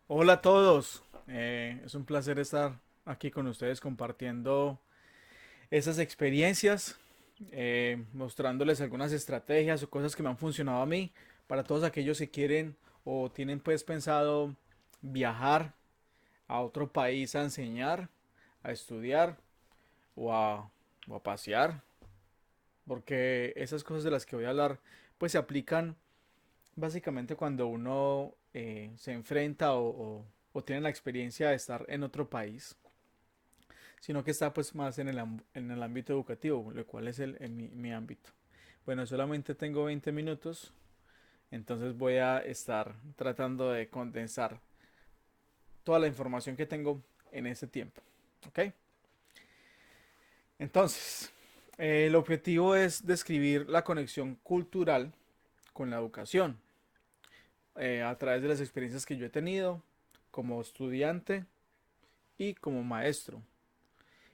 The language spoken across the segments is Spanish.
Hola a todos, es un placer estar aquí con ustedes compartiendo esas experiencias, mostrándoles algunas estrategias o cosas que me han funcionado a mí para todos aquellos que quieren o tienen pues pensado viajar a otro país a enseñar, a estudiar o o a pasear, porque esas cosas de las que voy a hablar pues se aplican básicamente cuando uno se enfrenta o tiene la experiencia de estar en otro país, sino que está pues más en en el ámbito educativo, lo cual es mi ámbito. Bueno, solamente tengo 20 minutos, entonces voy a estar tratando de condensar toda la información que tengo en ese tiempo. ¿Ok? Entonces, el objetivo es describir la conexión cultural con la educación a través de las experiencias que yo he tenido como estudiante y como maestro.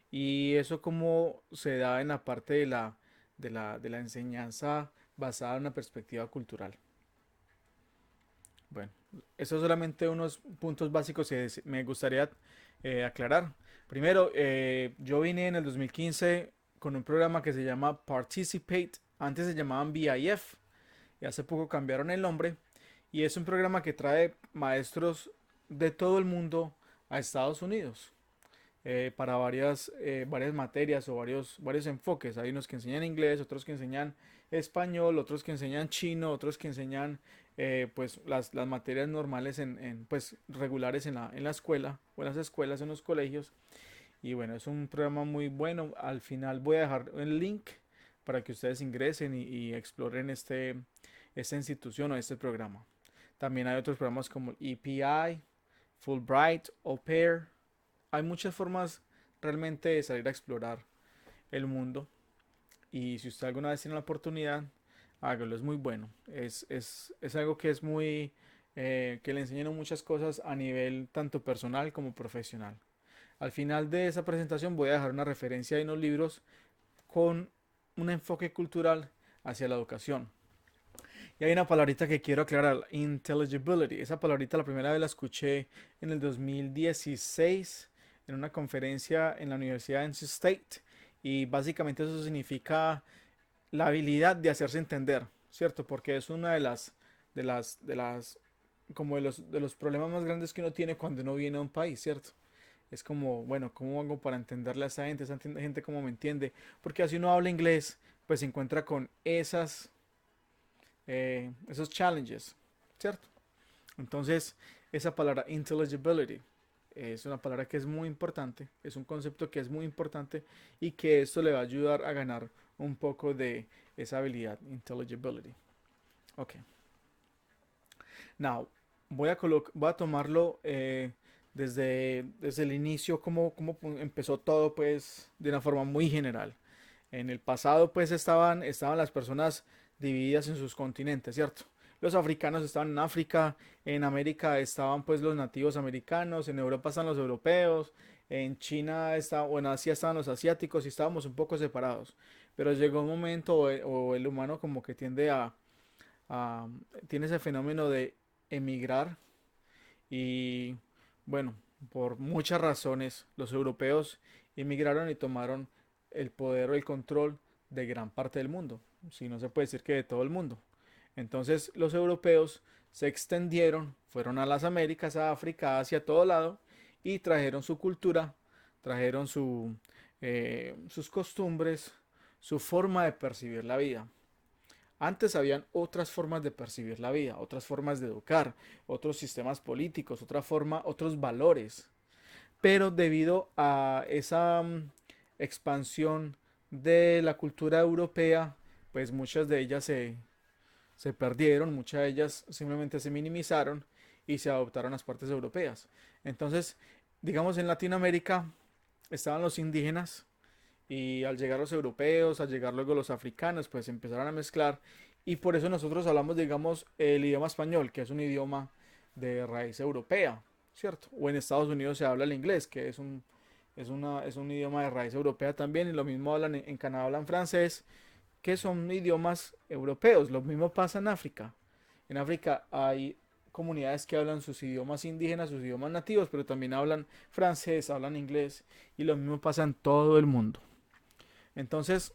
Y eso como se da en la parte de de la enseñanza basada en una perspectiva cultural. Bueno, esos son solamente unos puntos básicos que me gustaría aclarar. Primero, yo vine en el 2015 con un programa que se llama Participate. Antes se llamaban BIF y hace poco cambiaron el nombre. Y es un programa que trae maestros de todo el mundo a Estados Unidos para varias materias o varios enfoques. Hay unos que enseñan inglés, otros que enseñan español, otros que enseñan chino, otros que enseñan pues las materias normales pues regulares en en la escuela o en las escuelas, en los colegios. Y bueno, es un programa muy bueno. Al final voy a dejar el link para que ustedes ingresen y exploren esta institución o este programa. También hay otros programas como EPI, Fulbright, Au Pair. Hay muchas formas realmente de salir a explorar el mundo. Y si usted alguna vez tiene la oportunidad, hágalo, es muy bueno. Es algo que es que le enseñan muchas cosas a nivel tanto personal como profesional. Al final de esa presentación voy a dejar una referencia de unos libros con un enfoque cultural hacia la educación. Y hay una palabrita que quiero aclarar, intelligibility. Esa palabrita la primera vez la escuché en el 2016 en una conferencia en la Universidad de NC State y básicamente eso significa la habilidad de hacerse entender, ¿cierto? Porque es una de de las, como de los problemas más grandes que uno tiene cuando uno viene a un país, ¿cierto? Es como, bueno, ¿cómo hago para entenderle a esa gente cómo me entiende? Porque así uno habla inglés, pues se encuentra con esos challenges, ¿cierto? Entonces, esa palabra intelligibility es una palabra que es muy importante, es un concepto que es muy importante y que esto le va a ayudar a ganar un poco de esa habilidad, intelligibility. Ok, now, voy a tomarlo desde el inicio, cómo empezó todo, pues, de una forma muy general. En el pasado, pues, estaban las personas divididas en sus continentes, ¿cierto? Los africanos estaban en África, en América estaban, pues, los nativos americanos, en Europa están los europeos, en China o en Asia estaban los asiáticos y estábamos un poco separados. Pero llegó un momento, o el humano como que tiende a tiene ese fenómeno de emigrar y, bueno, por muchas razones, los europeos emigraron y tomaron el poder o el control de gran parte del mundo, si no se puede decir que de todo el mundo. Entonces los europeos se extendieron, fueron a las Américas, a África, hacia todo lado y trajeron su cultura, trajeron sus costumbres, su forma de percibir la vida. Antes habían otras formas de percibir la vida, otras formas de educar, otros sistemas políticos, otros valores. Pero debido a esa expansión de la cultura europea, pues muchas de ellas se perdieron, muchas de ellas simplemente se minimizaron y se adoptaron las partes europeas. Entonces, digamos en Latinoamérica estaban los indígenas y al llegar los europeos, al llegar luego los africanos, pues empezaron a mezclar y por eso nosotros hablamos, digamos, el idioma español, que es un idioma de raíz europea, ¿cierto? O en Estados Unidos se habla el inglés, que es un idioma de raíz europea también, y lo mismo hablan en Canadá, hablan francés, que son idiomas europeos. Lo mismo pasa en África. En África hay comunidades que hablan sus idiomas indígenas, sus idiomas nativos, pero también hablan francés, hablan inglés, y lo mismo pasa en todo el mundo. Entonces,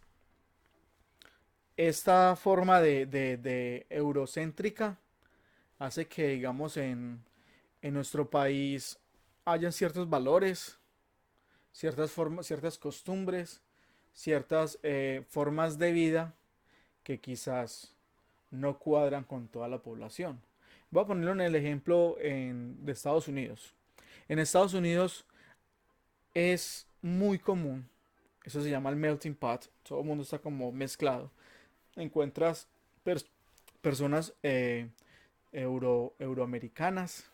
esta forma de eurocéntrica hace que, digamos, en nuestro país hayan ciertos valores, ciertas formas, ciertas costumbres, ciertas formas de vida que quizás no cuadran con toda la población. Voy a ponerlo en el ejemplo de Estados Unidos. En Estados Unidos es muy común, eso se llama el melting pot, todo el mundo está como mezclado. Encuentras pers- personas euroamericanas,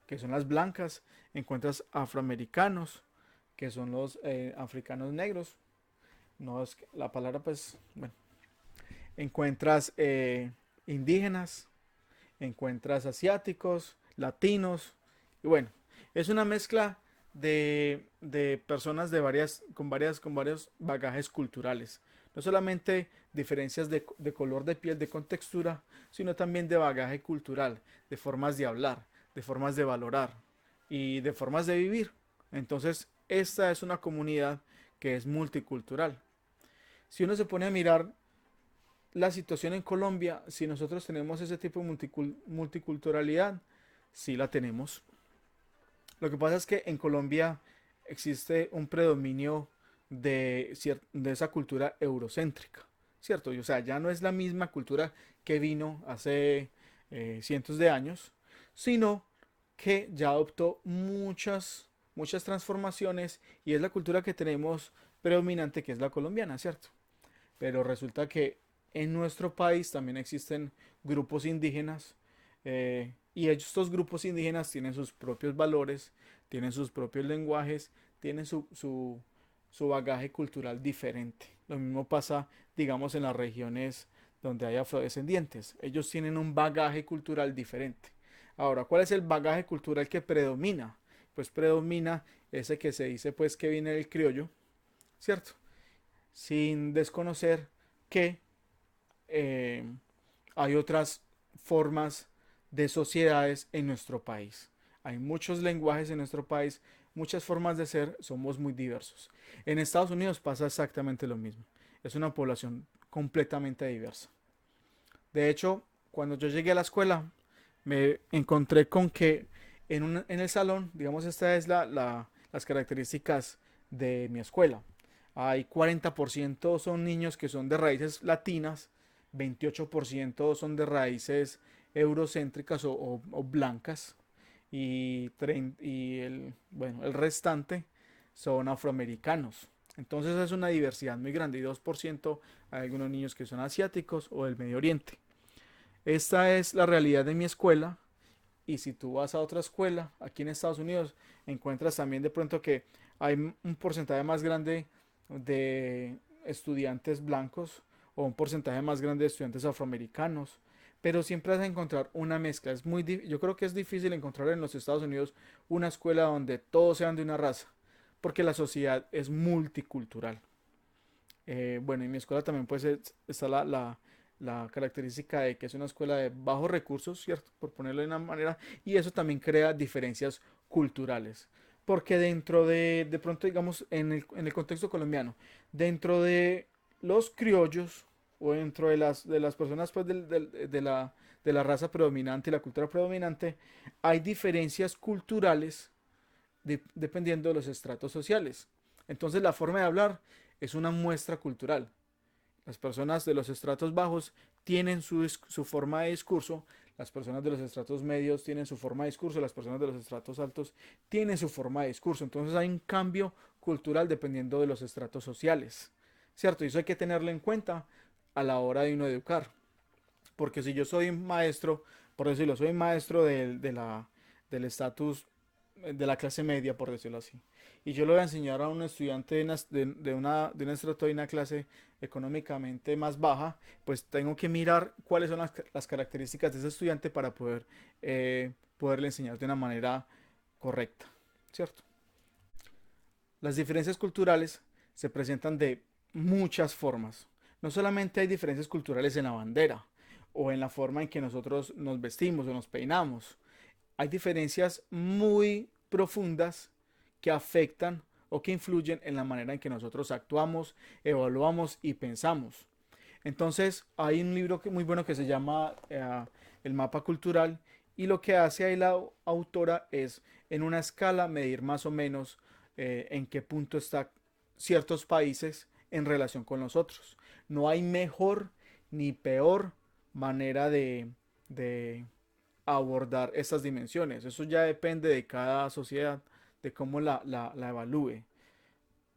que son las blancas, encuentras afroamericanos, que son los africanos negros. No es la palabra, pues, bueno, encuentras indígenas, encuentras asiáticos, latinos, y bueno, es una mezcla de personas con varios bagajes culturales. No solamente diferencias de color de piel, de contextura, sino también de bagaje cultural, de formas de hablar, de formas de valorar y de formas de vivir. Entonces, esta es una comunidad que es multicultural. Si uno se pone a mirar la situación en Colombia, si nosotros tenemos ese tipo de multiculturalidad, sí la tenemos. Lo que pasa es que en Colombia existe un predominio de esa cultura eurocéntrica, ¿cierto? Y, o sea, ya no es la misma cultura que vino hace cientos de años, sino que ya adoptó muchas transformaciones y es la cultura que tenemos predominante, que es la colombiana, ¿cierto? Pero resulta que en nuestro país también existen grupos indígenas y estos grupos indígenas tienen sus propios valores, tienen sus propios lenguajes, tienen su bagaje cultural diferente. Lo mismo pasa, digamos, en las regiones donde hay afrodescendientes. Ellos tienen un bagaje cultural diferente. Ahora, ¿cuál es el bagaje cultural que predomina? Pues predomina ese que se dice pues que viene del criollo, ¿cierto? Sin desconocer que eh, hay otras formas de sociedades en nuestro país. Hay muchos lenguajes en nuestro país, muchas formas de ser, somos muy diversos. En Estados Unidos pasa exactamente lo mismo. Es una población completamente diversa. De hecho, cuando yo llegué a la escuela, me encontré con que en el salón, digamos, esta es las características de mi escuela. Hay 40% son niños que son de raíces latinas, 28% son de raíces eurocéntricas o blancas y bueno, el restante son afroamericanos. Entonces es una diversidad muy grande y 2% hay algunos niños que son asiáticos o del Medio Oriente. Esta es la realidad de mi escuela y si tú vas a otra escuela aquí en Estados Unidos, encuentras también de pronto que hay un porcentaje más grande de estudiantes blancos o un porcentaje más grande de estudiantes afroamericanos, pero siempre vas a encontrar una mezcla. Yo creo que es difícil encontrar en los Estados Unidos una escuela donde todos sean de una raza, porque la sociedad es multicultural. Bueno, en mi escuela también pues está la característica de que es una escuela de bajos recursos, ¿cierto? Por ponerlo de una manera, y eso también crea diferencias culturales. Porque dentro de pronto, digamos, en el contexto colombiano, dentro de los criollos o dentro de las personas pues, de la raza predominante y la cultura predominante, hay diferencias culturales dependiendo de los estratos sociales. Entonces la forma de hablar es una muestra cultural. Las personas de los estratos bajos tienen su forma de discurso, las personas de los estratos medios tienen su forma de discurso, las personas de los estratos altos tienen su forma de discurso. Entonces hay un cambio cultural dependiendo de los estratos sociales, ¿cierto? Y eso hay que tenerlo en cuenta a la hora de uno educar. Porque si yo soy un maestro, por decirlo, soy maestro del estatus de la clase media, por decirlo así. Y yo le voy a enseñar a un estudiante de un estrato de una clase económicamente más baja, pues tengo que mirar cuáles son las características de ese estudiante para poderle enseñar de una manera correcta, ¿cierto? Las diferencias culturales se presentan de muchas formas. No solamente hay diferencias culturales en la bandera o en la forma en que nosotros nos vestimos o nos peinamos. hay diferencias muy profundas que afectan o que influyen en la manera en que nosotros actuamos, evaluamos y pensamos. Entonces, hay un libro muy bueno que se llama El mapa cultural, y lo que hace ahí la autora es en una escala medir más o menos en qué punto están ciertos países en relación con los otros. No hay mejor ni peor manera de abordar estas dimensiones. Eso ya depende de cada sociedad, de cómo la evalúe.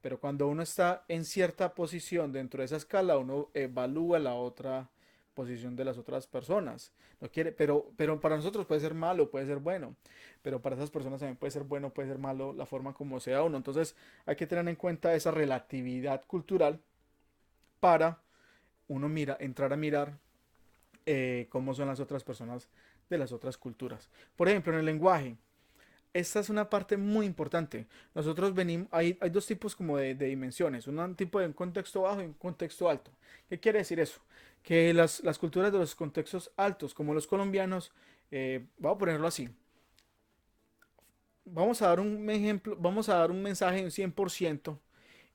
Pero cuando uno está en cierta posición dentro de esa escala, uno evalúa la otra posición de las otras personas. No quiere, pero para nosotros puede ser malo, puede ser bueno. Pero para esas personas también puede ser bueno, puede ser malo la forma como sea uno. Entonces hay que tener en cuenta esa relatividad cultural para uno entrar a mirar cómo son las otras personas de las otras culturas. Por ejemplo, en el lenguaje, esta es una parte muy importante. Nosotros venimos, hay dos tipos como de dimensiones, un tipo de un contexto bajo y un contexto alto. ¿Qué quiere decir eso? Que las culturas de los contextos altos, como los colombianos, vamos a ponerlo así, vamos a dar un ejemplo, vamos a dar un mensaje de un 100%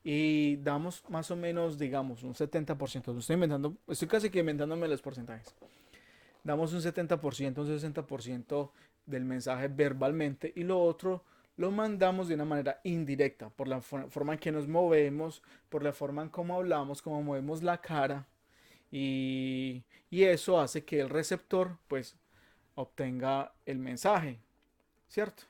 y damos más o menos, digamos, un 70%. Estoy inventando, estoy casi que inventándome los porcentajes. Damos un 70%, un 60% del mensaje verbalmente, y lo otro lo mandamos de una manera indirecta, por la forma en que nos movemos, por la forma en cómo hablamos, cómo movemos la cara, y eso hace que el receptor pues obtenga el mensaje, ¿cierto?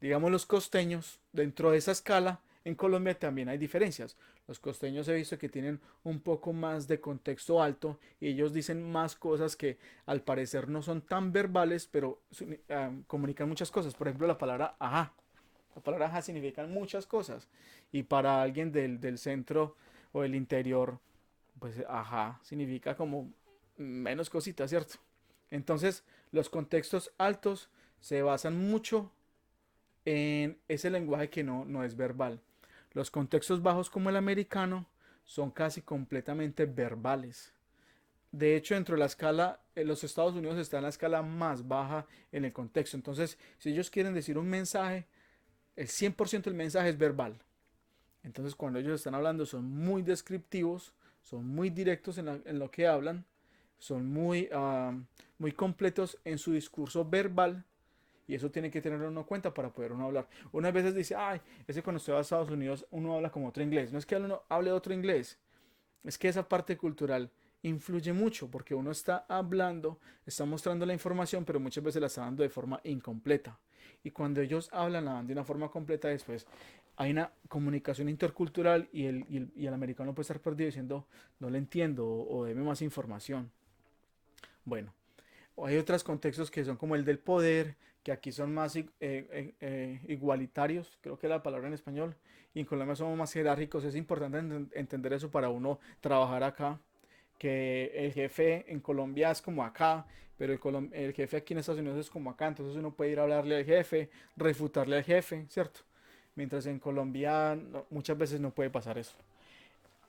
Digamos los costeños, dentro de esa escala, en Colombia también hay diferencias. Los costeños he visto que tienen un poco más de contexto alto y ellos dicen más cosas que al parecer no son tan verbales, pero comunican muchas cosas. Por ejemplo, la palabra ajá. La palabra ajá significa muchas cosas. Y para alguien del centro o del interior, pues ajá significa como menos cositas, ¿cierto? Entonces, los contextos altos se basan mucho en ese lenguaje que no es verbal. Los contextos bajos como el americano son casi completamente verbales. De hecho, dentro de la escala, los Estados Unidos está en la escala más baja en el contexto. Entonces, si ellos quieren decir un mensaje, el 100% del mensaje es verbal. Entonces, cuando ellos están hablando, son muy descriptivos, son muy directos en lo que hablan, son muy completos en su discurso verbal. Y eso tiene que tenerlo uno en cuenta para poder uno hablar. Unas veces dice, ay, ese cuando usted va a Estados Unidos uno habla como otro inglés. No es que uno hable otro inglés, es que esa parte cultural influye mucho porque uno está hablando, está mostrando la información, pero muchas veces la está dando de forma incompleta. Y cuando ellos hablan, la dan de una forma completa, después hay una comunicación intercultural y el americano puede estar perdido diciendo, no le entiendo o deme más información. Bueno, hay otros contextos que son como el del poder, que aquí son más igualitarios, creo que es la palabra en español, y en Colombia somos más jerárquicos. Es importante entender eso para uno trabajar acá, que el jefe en Colombia es como acá, pero el jefe aquí en Estados Unidos es como acá, entonces uno puede ir a hablarle al jefe, refutarle al jefe, ¿cierto? Mientras en Colombia muchas veces no puede pasar eso.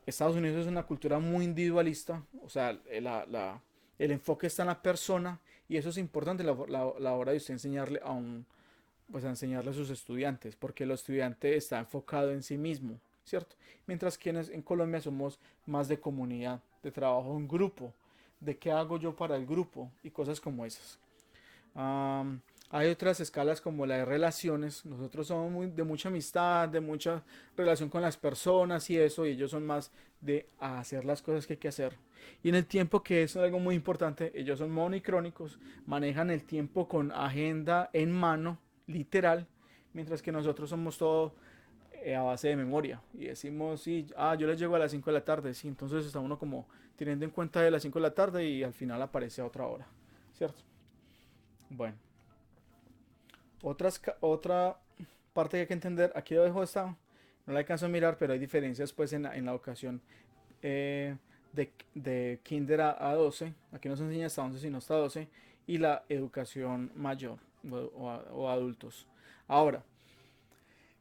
Estados Unidos es una cultura muy individualista, o sea, el enfoque está en la persona, y eso es importante la hora de usted enseñarle pues a enseñarle a sus estudiantes, porque el estudiante está enfocado en sí mismo, ¿cierto? Mientras que en Colombia somos más de comunidad, de trabajo en grupo, de qué hago yo para el grupo y cosas como esas. Um, Hay otras escalas como la de relaciones. Nosotros somos de mucha amistad, de mucha relación con las personas y eso, y ellos son más de hacer las cosas que hay que hacer. Y en el tiempo, que es algo muy importante, ellos son monicrónicos, manejan el tiempo con agenda en mano, literal, mientras que nosotros somos todo a base de memoria. Y decimos, sí, yo les llego a las 5 de la tarde, sí, entonces está uno como teniendo en cuenta de las 5 de la tarde y al final aparece a otra hora, ¿cierto? Bueno. Otra parte que hay que entender, aquí lo dejo esta, no la alcanzo a mirar, pero hay diferencias pues en la educación de kinder a 12, aquí no se enseña hasta 11 sino hasta 12, y la educación mayor o adultos. Ahora,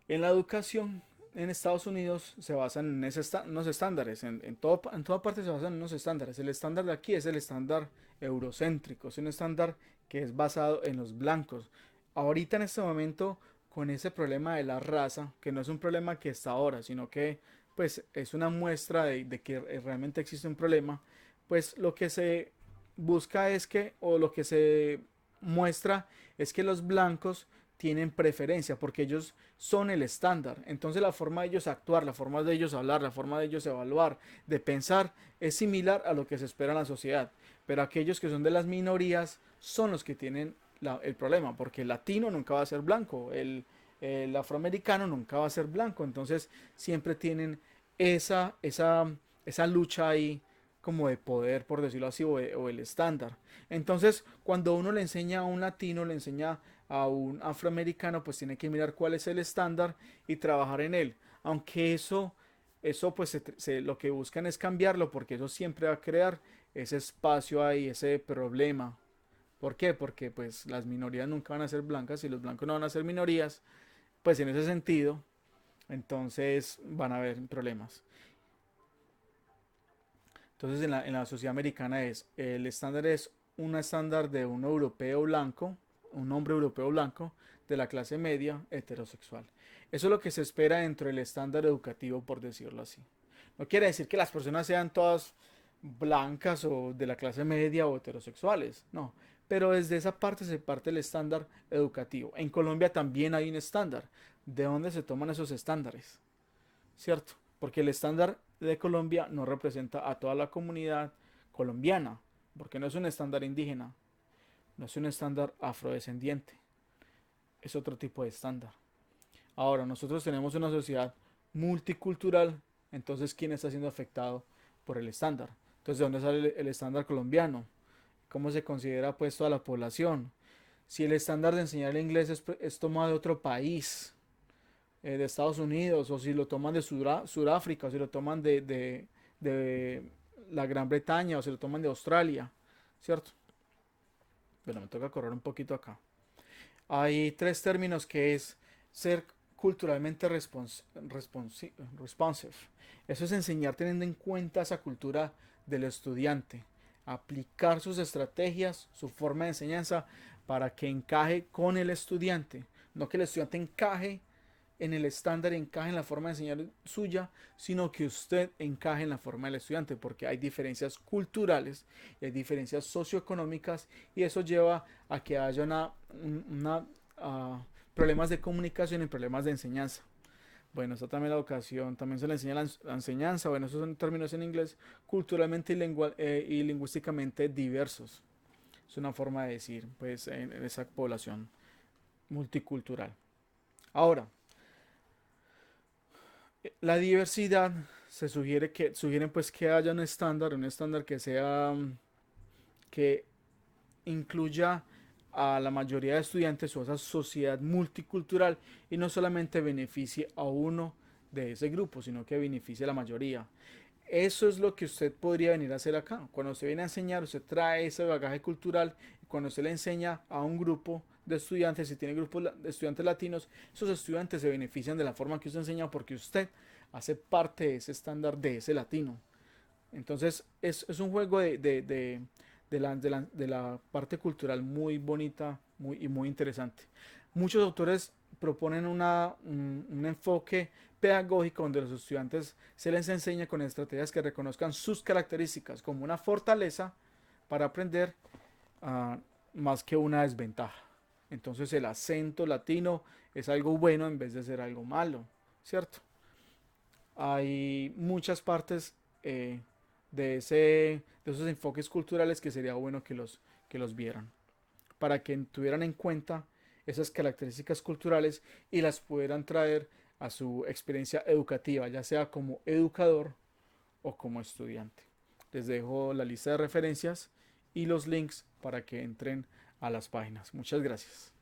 en la educación en Estados Unidos se basan en unos estándares, en toda parte se basan en unos estándares. El estándar de aquí es el estándar eurocéntrico, es un estándar que es basado en los blancos. ahorita en este momento con ese problema de la raza, que no es un problema que está ahora, sino que pues es una muestra de que realmente existe un problema, pues lo que se busca es que, o lo que se muestra es que los blancos tienen preferencia porque ellos son el estándar. Entonces la forma de ellos actuar, la forma de ellos hablar, la forma de ellos evaluar, de pensar, es similar a lo que se espera en la sociedad. Pero aquellos que son de las minorías son los que tienen el problema, porque el latino nunca va a ser blanco, el afroamericano nunca va a ser blanco, entonces siempre tienen esa lucha ahí como de poder, por decirlo así, o el estándar. Entonces, cuando uno le enseña a un latino, le enseña a un afroamericano, pues tiene que mirar cuál es el estándar y trabajar en él. Aunque eso pues lo que buscan es cambiarlo, porque eso siempre va a crear ese espacio ahí, ese problema. ¿Por qué? Porque pues las minorías nunca van a ser blancas y los blancos no van a ser minorías. Pues en ese sentido, entonces van a haber problemas. Entonces en la sociedad americana el estándar es un estándar de un europeo blanco, un hombre europeo blanco de la clase media heterosexual. Eso es lo que se espera dentro del estándar educativo, por decirlo así. No quiere decir que las personas sean todas blancas o de la clase media o heterosexuales, no. Pero desde esa parte se parte el estándar educativo. En Colombia también hay un estándar. ¿De dónde se toman esos estándares? ¿Cierto? Porque el estándar de Colombia no representa a toda la comunidad colombiana, porque no es un estándar indígena, no es un estándar afrodescendiente, es otro tipo de estándar. Ahora, nosotros tenemos una sociedad multicultural, entonces, ¿quién está siendo afectado por el estándar? Entonces, ¿de dónde sale el estándar colombiano? ¿Cómo se considera pues toda la población? Si el estándar de enseñar el inglés es tomado de otro país, de Estados Unidos, o si lo toman de Sudáfrica, o si lo toman de la Gran Bretaña, o si lo toman de Australia, ¿cierto? Bueno, me toca correr un poquito acá. Hay tres términos que es ser culturalmente responsive. Eso es enseñar teniendo en cuenta esa cultura del estudiante, aplicar sus estrategias, su forma de enseñanza para que encaje con el estudiante, no que el estudiante encaje en el estándar, encaje en la forma de enseñar suya, sino que usted encaje en la forma del estudiante, porque hay diferencias culturales y hay diferencias socioeconómicas y eso lleva a que haya problemas de comunicación y problemas de enseñanza. Bueno, está también la educación, también se le enseña la enseñanza, bueno, esos son términos en inglés, culturalmente y lingüísticamente diversos. Es una forma de decir, pues, en esa población multicultural. Ahora, la diversidad sugieren pues que haya un estándar que sea que incluya a la mayoría de estudiantes o a esa sociedad multicultural y no solamente beneficie a uno de ese grupo, sino que beneficie a la mayoría. Eso es lo que usted podría venir a hacer acá. Cuando usted viene a enseñar, usted trae ese bagaje cultural y cuando usted le enseña a un grupo de estudiantes, si tiene grupos de estudiantes latinos, esos estudiantes se benefician de la forma que usted enseña porque usted hace parte de ese estándar de ese latino. Entonces es un juego de la parte cultural muy bonita y muy interesante. Muchos autores proponen un enfoque pedagógico donde a los estudiantes se les enseña con estrategias que reconozcan sus características como una fortaleza para aprender más que una desventaja. Entonces el acento latino es algo bueno en vez de ser algo malo, ¿cierto? Hay muchas partes de esos enfoques culturales que sería bueno que los vieran, para que tuvieran en cuenta esas características culturales y las pudieran traer a su experiencia educativa, ya sea como educador o como estudiante. Les dejo la lista de referencias y los links para que entren a las páginas. Muchas gracias.